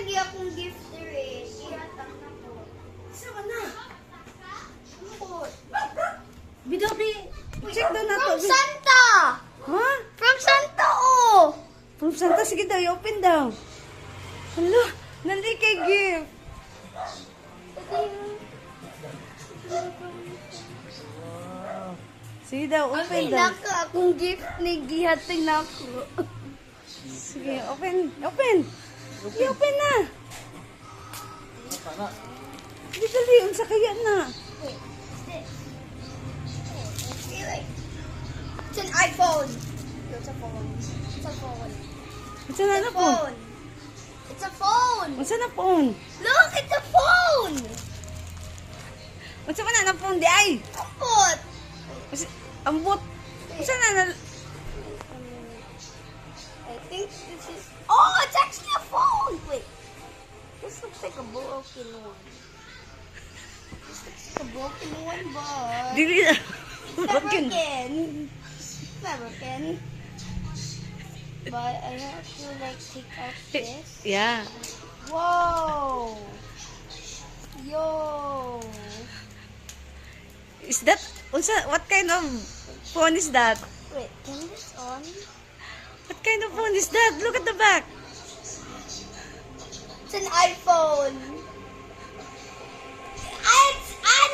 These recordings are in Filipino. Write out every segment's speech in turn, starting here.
lagi akong gift rin. Ihatag na po. Sama na. Ano? Bidabi. Check daw na to. From Santa! Ha? From Santa, oh! From Santa, sige daw, i-open daw. Hala, nandi kay gift. Sige daw, open daw. Naka akong gift ni gihatag na ako. Sige, open. Open. I-open na. Hindi dali, unsa kaya na. Wait, what's this? It's an iPhone. It's a phone. It's a phone. Unsa na na po? Phone. It's a phone. Unsa na phone? Look, it's a phone. Unsa man na na phone di ay? What? Ambot. Unsa na na? I think this is. Oh, it's actually a phone. Wait, this looks like a broken one. This looks like a broken one, but Dili na. it's not broken. It's not broken. But I have to like take out this. Yeah. Whoa. Yo. Is that unsa what kind of phone is that? Wait, can this on? What kind of phone is that? Look at the back. It's an iPhone. It's an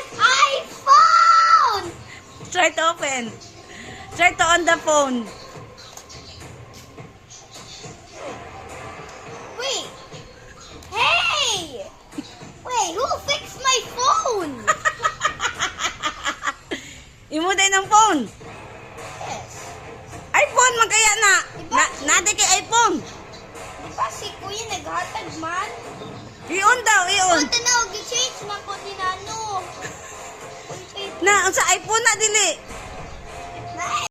iPhone! Try to open. Try to on the phone. Wait. Hey! Wait, who fixed my phone? Imo din ang phone. Yes. iPhone man kaya na. Nade kay iPhone. Di ba si Kuya naghatag man? I-on daw, i-on. Punta na, gi-change man ko din ano. Na unsa iPhone na dili.